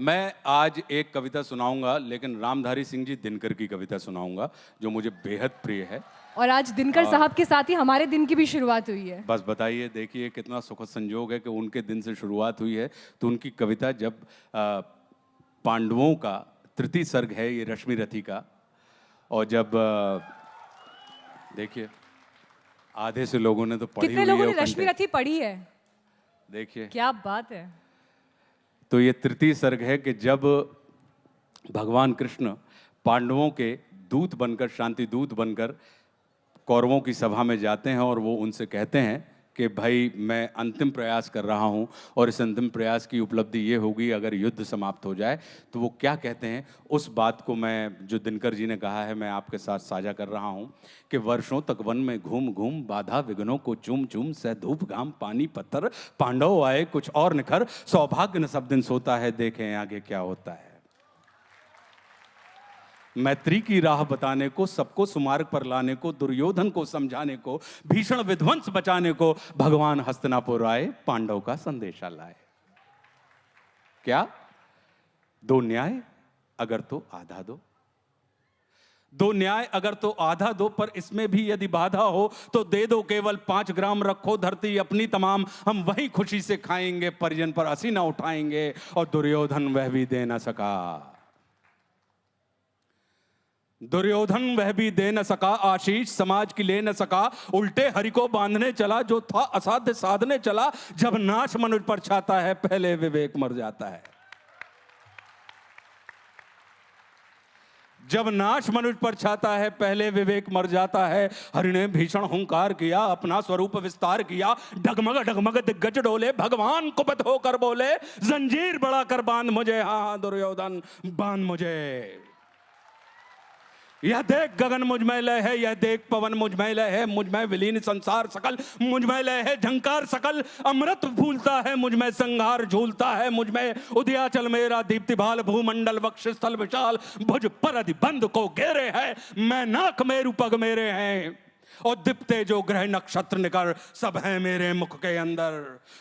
मैं आज एक कविता सुनाऊंगा, लेकिन रामधारी सिंह जी दिनकर की कविता सुनाऊंगा जो मुझे बेहद प्रिय है। और आज दिनकर साहब के साथ ही हमारे दिन की भी शुरुआत हुई है। बस बताइए, देखिए कितना सुखद संयोग है कि उनके दिन से शुरुआत हुई है। तो उनकी कविता जब पांडवों का तृतीय सर्ग है ये रश्मि रथी का, और जब देखिए आधे से लोगों ने तो पढ़ी कितने हुई है लोगों ने वो रश्मि कंठे। रथी पढ़ी है? देखिए क्या बात है। तो ये तृतीय सर्ग है कि जब भगवान कृष्ण पांडवों के दूत बनकर, शांति दूत बनकर कौरवों की सभा में जाते हैं और वो उनसे कहते हैं कि भाई मैं अंतिम प्रयास कर रहा हूँ और इस अंतिम प्रयास की उपलब्धि ये होगी अगर युद्ध समाप्त हो जाए। तो वो क्या कहते हैं, उस बात को मैं, जो दिनकर जी ने कहा है, मैं आपके साथ साझा कर रहा हूँ कि वर्षों तक वन में घूम घूम बाधा विघ्नों को चूम चूम सह धूप घाम पानी पत्थर पांडव आए कुछ और निखर सौभाग्य न सब दिन सोता है देखें आगे क्या होता है। मैत्री की राह बताने को, सबको सुमार्ग पर लाने को, दुर्योधन को समझाने को, भीषण विध्वंस बचाने को भगवान हस्तिनापुर आए, पांडव का संदेशा लाए। क्या? दो न्याय अगर तो आधा दो, दो न्याय अगर तो आधा दो, पर इसमें भी यदि बाधा हो तो दे दो केवल 5 ग्राम, रखो धरती अपनी तमाम, हम वही खुशी से खाएंगे, परिजन पर हंसी ना उठाएंगे। और दुर्योधन वह भी दे ना सका, दुर्योधन वह भी दे न सका, आशीष समाज की ले न सका, उल्टे हरि को बांधने चला, जो था असाध्य साधने चला। जब नाश मनुष्य पर छाता है पहले विवेक मर जाता है, जब नाश मनुष्य पर छाता है पहले विवेक मर जाता है। हरि ने भीषण हुंकार किया, अपना स्वरूप विस्तार किया, डगमग डगमग दिग्गज डोले, भगवान कुपित होकर बोले, जंजीर बढ़ाकर बांध मुझे, हाँ दुर्योधन बांध मुझे। यह देख गगन मुझ में लय है, यह देख पवन मुझ में लय है, मुझ में विलीन संसार सकल, मुझ में लय है झंकार सकल, अमृत फूलता है मुझ में, संहार झूलता है मुझ में, उदयाचल मेरा दीप्ति भाल, भूमंडल वक्ष स्थल विशाल, भुज पर अधिबंध को घेरे है, मैं नाक मेरु पग मेरे हैं, और दीप्ते जो ग्रह नक्षत्र निकर सब है मेरे मुख के अंदर।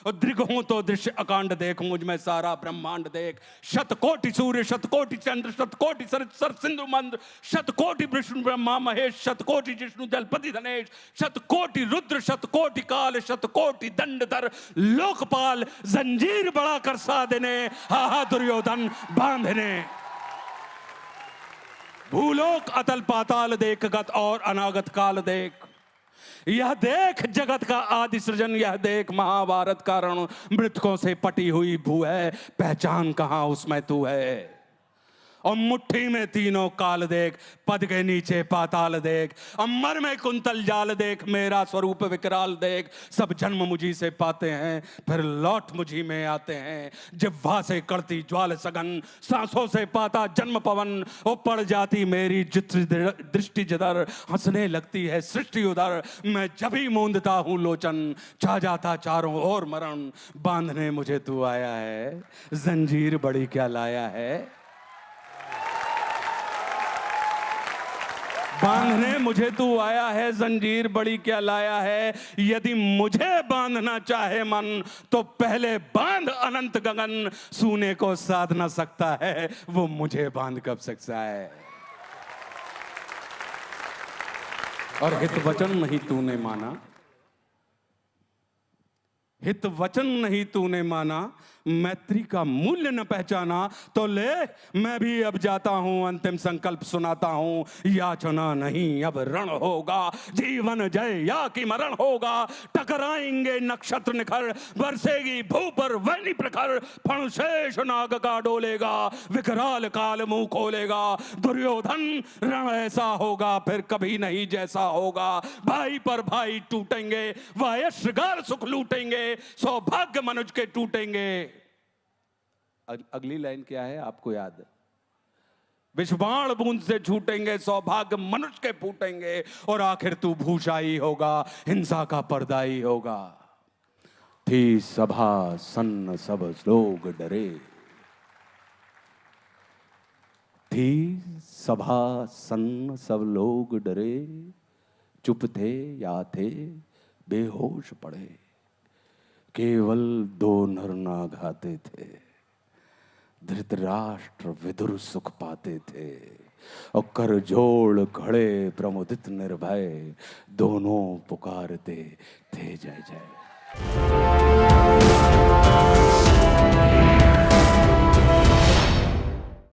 और दृग हूं तो दृश्य अकांड देख, मुझ में सारा ब्रह्मांड देख, शतकोटि सूर्य शतकोटि चंद्र शतकोटि सर सिंधु मंद, शतकोटि विष्णु ब्रह्मा महेश, शतकोटि जिष्णु जलपति धनेश, शतकोटि रुद्र शतकोटि काल, शतकोटि दंडधर लोकपाल, जंजीर बड़ा कर साधने, हा हा दुर्योधन बांधने। भूलोक अतल पाताल देख, गत और अनागत काल देख, यह देख जगत का आदि सृजन, यह देख महाभारत का रण, मृतकों से पटी हुई भू है, पहचान कहां उसमें तू है। और मुट्ठी में तीनों काल देख, पद के नीचे पाताल देख, अमर में कुंतल जाल देख, मेरा स्वरूप विकराल देख, सब जन्म मुझी से पाते हैं फिर लौट मुझी में आते हैं, जिह्वा से करती ज्वाल सघन, सांसों से पाता जन्म पवन, वो पड़ जाती मेरी दृष्टि जिधर, हंसने लगती है सृष्टि उधर, मैं जब ही मूंदता हूं लोचन, छा जाता चारों ओर मरण, बांधने मुझे तू आया है, जंजीर बड़ी क्या लाया है, बांधने मुझे तू आया है, जंजीर बड़ी क्या लाया है। यदि मुझे बांधना चाहे मन तो पहले बांध अनंत गगन, सूने को साध ना सकता है वो मुझे बांध कब सकता है। और हित वचन नहीं तूने माना, हित वचन नहीं तूने माना, मैत्री का मूल्य न पहचाना, तो ले मैं भी अब जाता हूं, अंतिम संकल्प सुनाता हूं, याचना नहीं अब रण होगा, जीवन जय या कि मरण होगा, टकराएंगे नक्षत्र निखर, बरसेगी भू पर वैनी प्रखर, फणशेष नाग का डोलेगा, विकराल काल मुंह खोलेगा, दुर्योधन रण ऐसा होगा फिर कभी नहीं जैसा होगा, भाई पर भाई टूटेंगे, वायश्रगार सुख लूटेंगे, सौभाग्य मनुज के टूटेंगे। अगली लाइन क्या है आपको याद है? विषबाण बूंद से छूटेंगे, सौभाग्य मनुष्य के फूटेंगे, और आखिर तू भूषाई होगा, हिंसा का पर्दाई होगा। थी सभा सन्न सब लोग डरे, थी सभा सन्न सब लोग डरे, चुप थे या थे बेहोश पड़े, केवल 2 नर नाग आते थे, धृतराष्ट्र विदुर सुख पाते थे और कर जोड़ खड़े प्रमुदित निर्भय दोनों पुकारते थे जय जय।